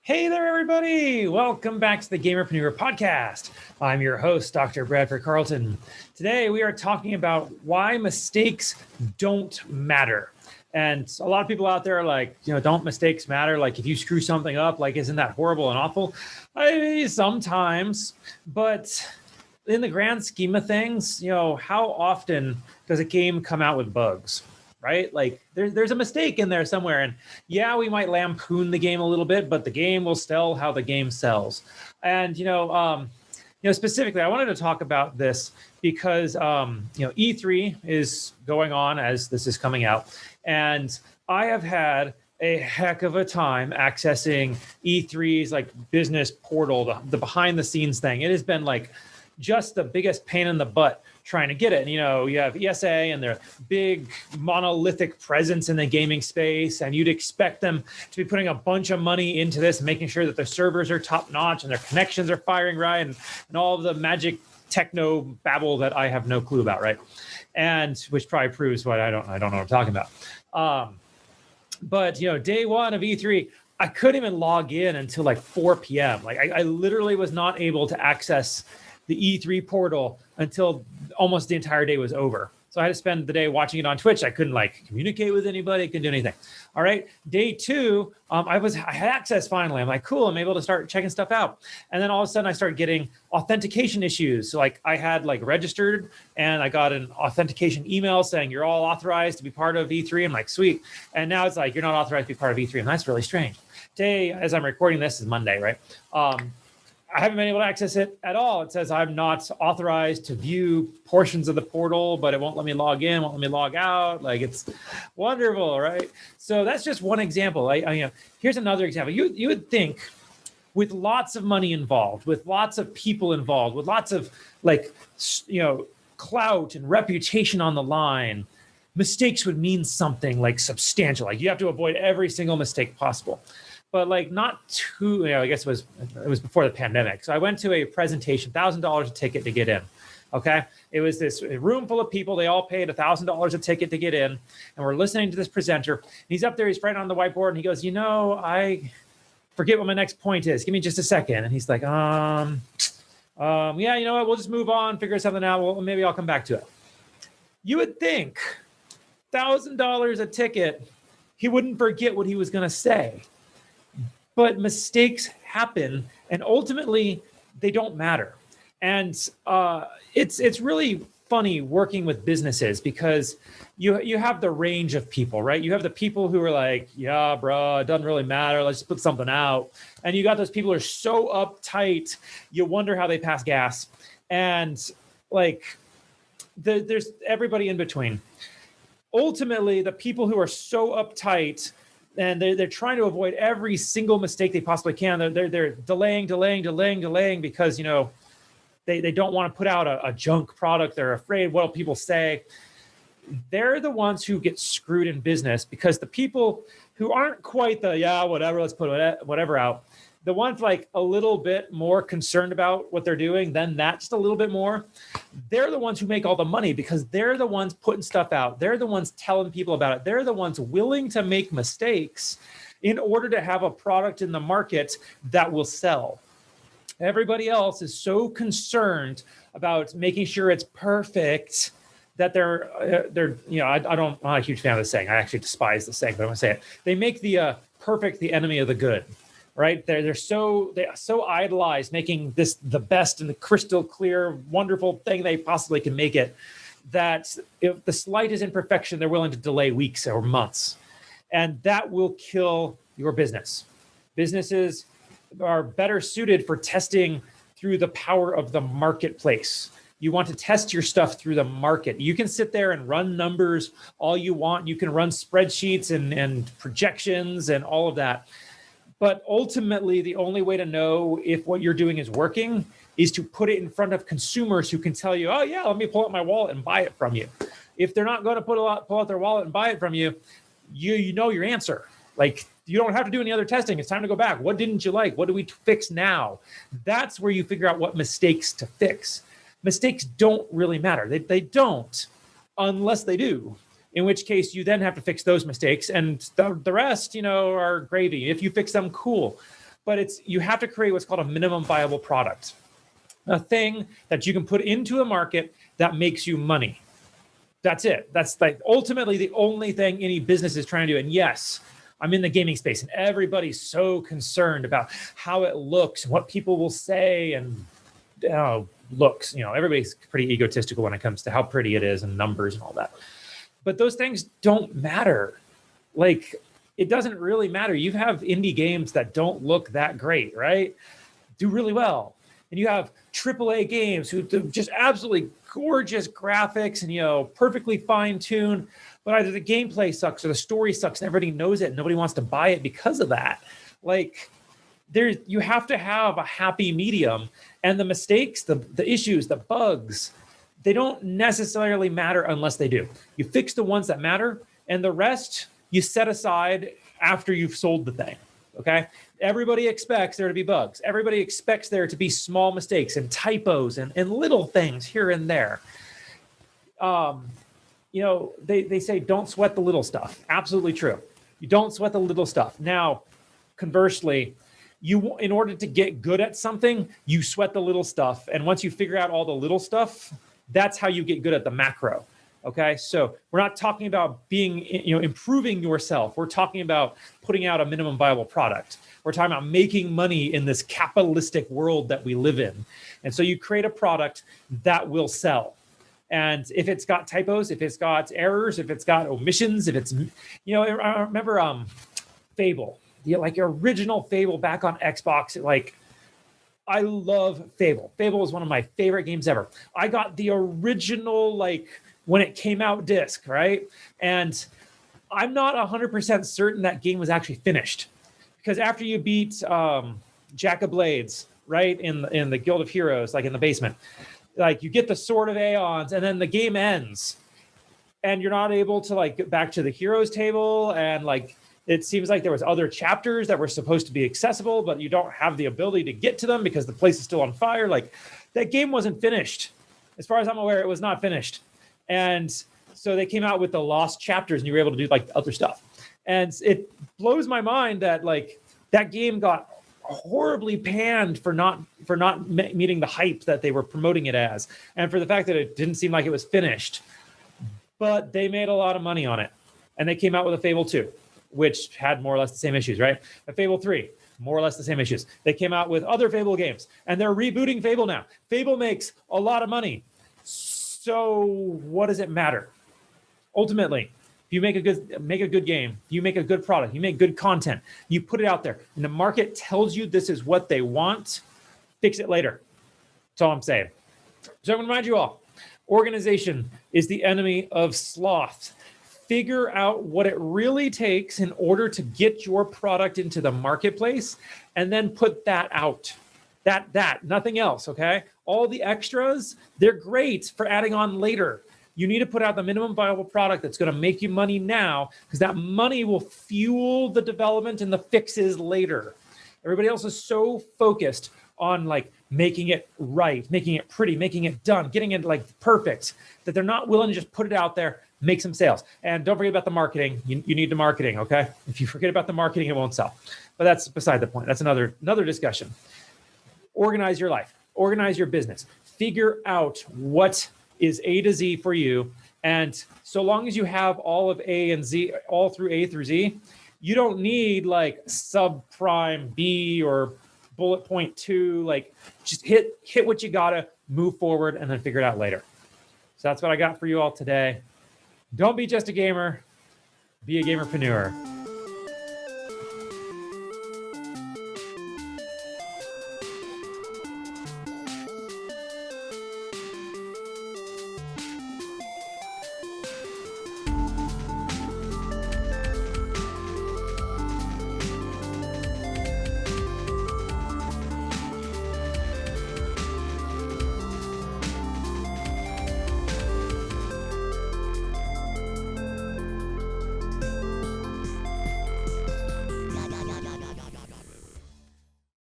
Hey there, everybody. Welcome back to the Gamerpreneur podcast. I'm your host, Dr. Bradford Carlton. Today, we are talking about why mistakes don't matter. And a lot of people out there are like, don't mistakes matter? Like, if you screw something up, like, isn't that horrible and awful? I mean, sometimes, but in the grand scheme of things, how often does a game come out with bugs? Right? Like there's a mistake in there somewhere. And yeah, we might lampoon the game a little bit, but the game will sell how the game sells. And, specifically, I wanted to talk about this because, E3 is going on as this is coming out. And I have had a heck of a time accessing E3's like business portal, the behind the scenes thing. It has been like just the biggest pain in the butt trying to get it. And, you have ESA and their big monolithic presence in the gaming space. And you'd expect them to be putting a bunch of money into this, making sure that their servers are top notch and their connections are firing right. And all of the magic techno babble that I have no clue about. Right. And which probably proves what I don't know what I'm talking about. But, day one of E3, I couldn't even log in until like 4 p.m. Like I literally was not able to access the E3 portal until almost the entire day was over. So I had to spend the day watching it on Twitch. I couldn't communicate with anybody, couldn't do anything. All right. Day two, I had access finally. I'm like, cool, I'm able to start checking stuff out. And then all of a sudden I started getting authentication issues. So I had registered and I got an authentication email saying you're all authorized to be part of E3. I'm like, sweet. And now it's like, you're not authorized to be part of E3. And that's really strange. Today, as I'm recording this, is Monday, right? I haven't been able to access it at all. It says I'm not authorized to view portions of the portal, but it won't let me log in, won't let me log out. Like, it's wonderful, right? So that's just one example. Here's another example. You would think with lots of money involved, with lots of people involved, with lots of clout and reputation on the line, mistakes would mean something like substantial. Like you have to avoid every single mistake possible. But not too, I guess it was before the pandemic. So I went to a presentation, $1,000 a ticket to get in. Okay. It was this room full of people. They all paid $1,000 a ticket to get in. And we're listening to this presenter. He's up there, he's writing on the whiteboard and he goes, I forget what my next point is. Give me just a second. And he's like, yeah, you know what? We'll just move on, figure something out. Well, maybe I'll come back to it. You would think $1,000 a ticket, he wouldn't forget what he was going to say. But mistakes happen, and ultimately, they don't matter. And it's really funny working with businesses because you have the range of people, right? You have the people who are like, yeah, bro, it doesn't really matter. Let's just put something out. And you got those people who are so uptight, you wonder how they pass gas. And there's everybody in between. Ultimately, the people who are so uptight and they're trying to avoid every single mistake they possibly can. They're delaying because, they don't want to put out a junk product. They're afraid what will people say. They're the ones who get screwed in business because the people who aren't quite whatever, let's put whatever out. The ones a little bit more concerned about what they're doing than that, just a little bit more, they're the ones who make all the money because they're the ones putting stuff out. They're the ones telling people about it. They're the ones willing to make mistakes in order to have a product in the market that will sell. Everybody else is so concerned about making sure it's perfect that I'm not a huge fan of the saying. I actually despise the saying, but I'm going to say it. They make the perfect the enemy of the good. Right? They're so idolized making this the best and the crystal clear, wonderful thing they possibly can make it, that if the slightest imperfection, they're willing to delay weeks or months. And that will kill your business. Businesses are better suited for testing through the power of the marketplace. You want to test your stuff through the market. You can sit there and run numbers all you want. You can run spreadsheets and projections and all of that. But ultimately, the only way to know if what you're doing is working is to put it in front of consumers who can tell you, oh, yeah, let me pull out my wallet and buy it from you. If they're not going to pull out their wallet and buy it from you, you know your answer. You don't have to do any other testing. It's time to go back. What didn't you like? What do we fix now? That's where you figure out what mistakes to fix. Mistakes don't really matter. They don't unless they do. In which case you then have to fix those mistakes, and the rest, are gravy. If you fix them, cool. but you have to create what's called a minimum viable product, a thing that you can put into a market that makes you money. That's it. That's like ultimately the only thing any business is trying to do. And yes, I'm in the gaming space, and everybody's so concerned about how it looks, what people will say, and looks. Everybody's pretty egotistical when it comes to how pretty it is and numbers and all that. But those things don't matter. Like, it doesn't really matter. You have indie games that don't look that great, right? Do really well. And you have AAA games who do just absolutely gorgeous graphics and, perfectly fine-tuned, but either the gameplay sucks or the story sucks and everybody knows it and nobody wants to buy it because of that. Like, you have to have a happy medium, and the mistakes, the issues, the bugs, they don't necessarily matter unless they do. You fix the ones that matter, and the rest you set aside after you've sold the thing, okay? Everybody expects there to be bugs. Everybody expects there to be small mistakes and typos and little things here and there. They say don't sweat the little stuff. Absolutely true. You don't sweat the little stuff. Now, conversely, in order to get good at something, you sweat the little stuff. And once you figure out all the little stuff, that's how you get good at the macro. Okay, so we're not talking about improving yourself. We're talking about putting out a minimum viable product. We're talking about making money in this capitalistic world that we live in. And so you create a product that will sell. And if it's got typos, if it's got errors, if it's got omissions, if it's, I remember Fable, the original Fable back on Xbox. I love Fable. Fable is one of my favorite games ever. I got the original, when it came out disc, right? And I'm not 100% certain that game was actually finished, because after you beat Jack of Blades, right, in the Guild of Heroes, in the basement, you get the Sword of Aeons, and then the game ends, and you're not able to get back to the heroes table, and it seems like there was other chapters that were supposed to be accessible, but you don't have the ability to get to them because the place is still on fire. That game wasn't finished. As far as I'm aware, it was not finished. And so they came out with the lost chapters, and you were able to do other stuff. And it blows my mind that that game got horribly panned for not meeting the hype that they were promoting it as, and for the fact that it didn't seem like it was finished. But they made a lot of money on it, and they came out with a Fable 2, which had more or less the same issues, right? A Fable 3, more or less the same issues. They came out with other Fable games, and they're rebooting Fable now. Fable makes a lot of money. So what does it matter? Ultimately, if you make a good game, you make a good product, you make good content, you put it out there, and the market tells you this is what they want, fix it later. That's all I'm saying. So I'm going to remind you all, organization is the enemy of sloth. Figure out what it really takes in order to get your product into the marketplace, and then put that out. That, nothing else, okay? All the extras, they're great for adding on later. You need to put out the minimum viable product that's going to make you money now, because that money will fuel the development and the fixes later. Everybody else is so focused on making it right, making it pretty, making it done, getting it perfect, that they're not willing to just put it out there, make some sales. And don't forget about the marketing. You need the marketing, okay? If you forget about the marketing, it won't sell. But that's beside the point. That's another discussion. Organize your life. Organize your business. Figure out what is A to Z for you. And so long as you have all of A and Z, all through A through Z, you don't need subprime B or bullet point 2. Just hit what you gotta, move forward, and then figure it out later. So that's what I got for you all today. Don't be just a gamer, be a gamerpreneur.